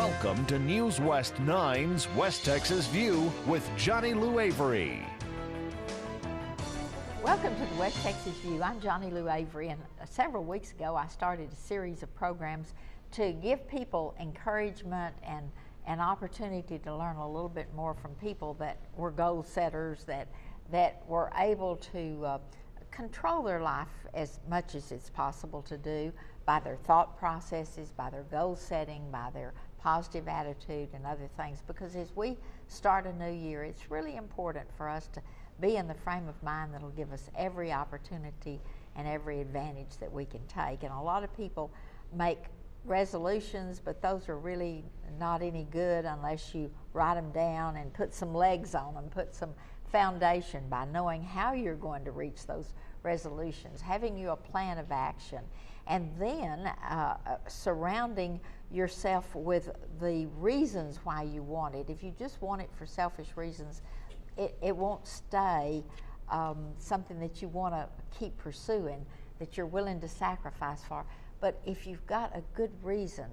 Welcome to News West 9's West Texas View with Johnny Lou Avery. Welcome to the West Texas View. I'm Johnny Lou Avery, and several weeks ago I started a series of programs to give people encouragement and an opportunity to learn a little bit more from people that were goal setters, that were able to control their life as much as it's possible to do by their thought processes, by their goal setting, by their positive attitude and other things. Because as we start a new year, it's really important for us to be in the frame of mind that'll give us every opportunity and every advantage that we can take. And a lot of people make resolutions, but those are really not any good unless you write them down and put some legs on them, put some foundation by knowing how you're going to reach those resolutions, having you a plan of action, and then surrounding yourself with the reasons why you want it. If you just want it for selfish reasons, it won't stay something that you want to keep pursuing, that you're willing to sacrifice for. But if you've got a good reason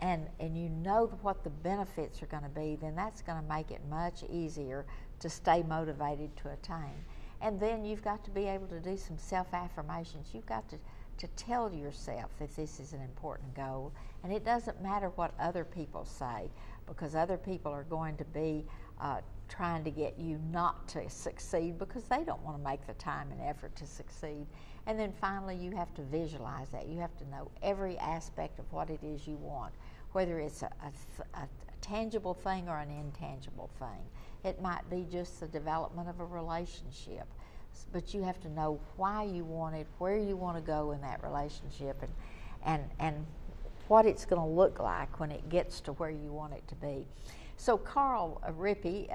and you know what the benefits are going to be, then that's going to make it much easier to stay motivated to attain. And then you've got to be able to do some self-affirmations. You've got to tell yourself that this is an important goal. And it doesn't matter what other people say, because other people are going to be trying to get you not to succeed because they don't want to make the time and effort to succeed. And then finally, you have to visualize that. You have to know every aspect of what it is you want, whether it's a tangible thing or an intangible thing. It might be just the development of a relationship, but you have to know why you want it, where you want to go in that relationship, and what it's going to look like when it gets to where you want it to be. So Carl Rippey,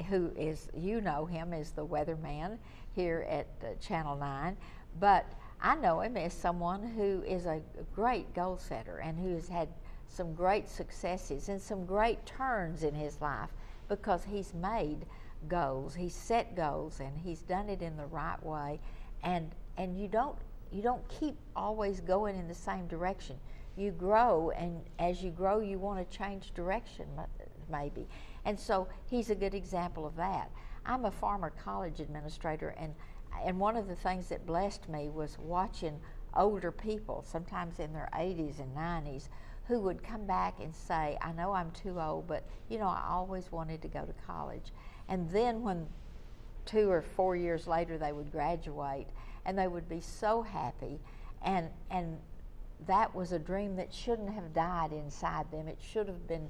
who is, you know him as the weatherman here at Channel 9, but I know him as someone who is a great goal setter and who has had some great successes and some great turns in his life because he's made goals, he's set goals, and he's done it in the right way. And you don't keep always going in the same direction. You grow, and as you grow, you want to change direction, maybe. And so he's a good example of that. I'm a former college administrator, and one of the things that blessed me was watching older people, sometimes in their 80s and 90s, who would come back and say, I know I'm too old, but you know, I always wanted to go to college. And then when 2 or 4 years later they would graduate, and they would be so happy, and that was a dream that shouldn't have died inside them. It should have been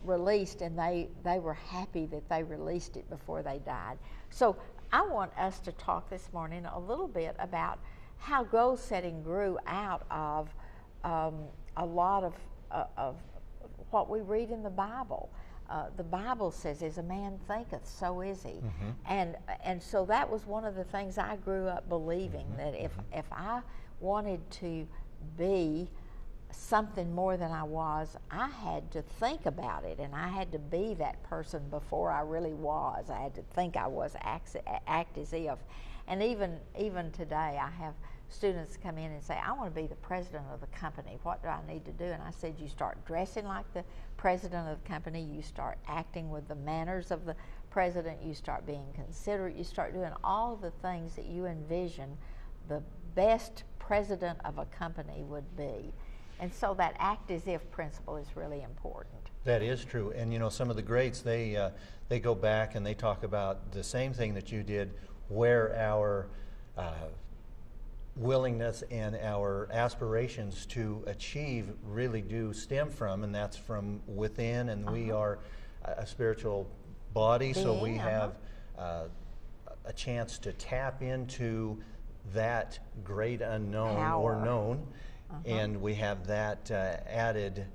released, and they were happy that they released it before they died. So I want us to talk this morning a little bit about how goal setting grew out of a lot of what we read in the Bible. The Bible says, as a man thinketh, so is he. Mm-hmm. And so that was one of the things I grew up believing, mm-hmm. that if I wanted to be something more than I was, I had to think about it, and I had to be that person before I really was. I had to think I was, act as if. And even today, I have students come in and say, I want to be the president of the company. What do I need to do? And I said, you start dressing like the president of the company, you start acting with the manners of the president, you start being considerate, you start doing all the things that you envision the best president of a company would be. And so that act as if principle is really important. That is true. And you know, some of the greats, they go back and they talk about the same thing that you did, where our willingness and our aspirations to achieve really do stem from, and that's from within, and uh-huh. we are a spiritual body, so we have a chance to tap into that great unknown power. Or known, uh-huh. and we have that added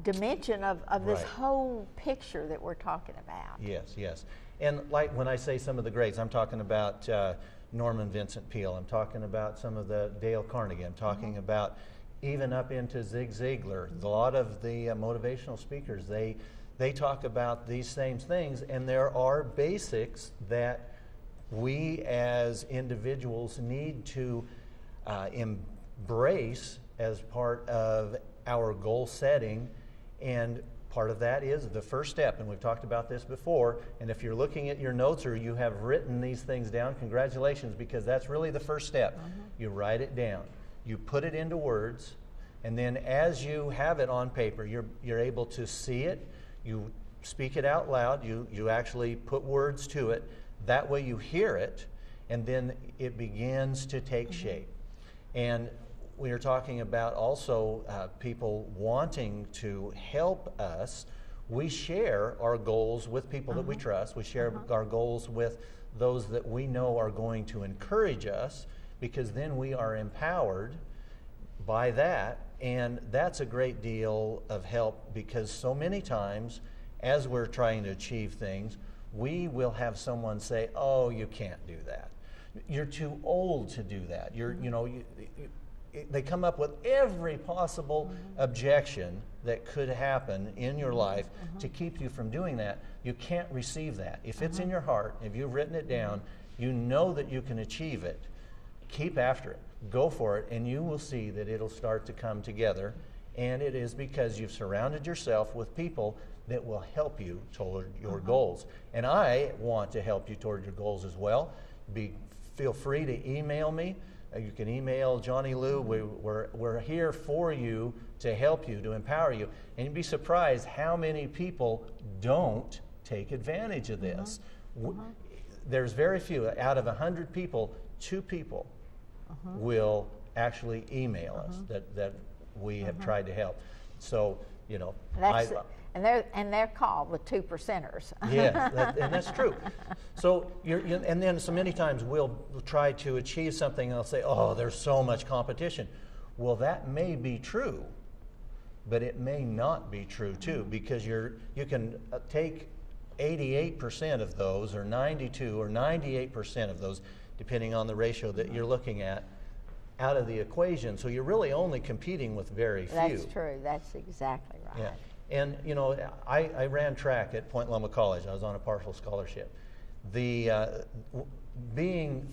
dimension of this right. whole picture that we're talking about. Yes, yes. And like when I say some of the greats, I'm talking about Norman Vincent Peale, I'm talking about some of the Dale Carnegie, I'm talking mm-hmm. about even up into Zig Ziglar. A lot of the motivational speakers, they talk about these same things, and there are basics that we as individuals need to embrace as part of our goal setting And part of that is the first step, and we've talked about this before, and if you're looking at your notes or you have written these things down, congratulations, because that's really the first step. You write it down, you put it into words, and then as you have it on paper, you're able to see it, you speak it out loud, you actually put words to it, that way you hear it, and then it begins to take shape. And we are talking about also people wanting to help us. We share our goals with people that we trust. We share our goals with those that we know are going to encourage us, because then we are empowered by that. And that's a great deal of help, because so many times as we're trying to achieve things, we will have someone say, oh, you can't do that. You're too old to do that. They come up with every possible objection that could happen in your life to keep you from doing that. You can't receive that. If it's in your heart, if you've written it down, you know that you can achieve it. Keep after it. Go for it, and you will see that it'll start to come together. And it is because you've surrounded yourself with people that will help you toward your goals. And I want to help you toward your goals as well. Feel free to email me. You can email Johnny Lou. We're here for you, to help you, to empower you. And you'd be surprised how many people don't take advantage of this. There's very few. Out of 100 people, 2 people will actually email us that we have tried to help. So, and they're called the 2%ers. Yeah, and that's true. So and then so many times we'll try to achieve something and they'll say, oh, there's so much competition. Well, that may be true, but it may not be true too, because you can take 88% of those, or 92 or 98% of those, depending on the ratio that you're looking at, out of the equation. So you're really only competing with very few. That's true. That's exactly right. Yeah. And I ran track at Point Loma College. I was on a partial scholarship.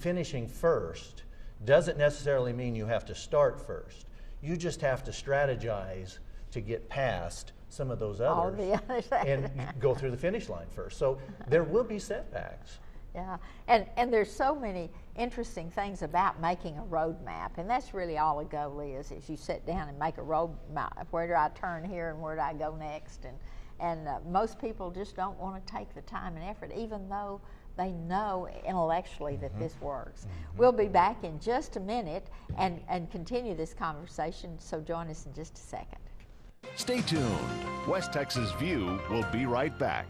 Finishing first doesn't necessarily mean you have to start first. You just have to strategize to get past some of those others, All the others. and go through the finish line first. So there will be setbacks. Yeah, and there's so many interesting things about making a road map, and that's really all a goal is you sit down and make a road map. Where do I turn here, and where do I go next? And most people just don't want to take the time and effort, even though they know intellectually that this works. We'll be back in just a minute and continue this conversation, so join us in just a second. Stay tuned. West Texas View will be right back.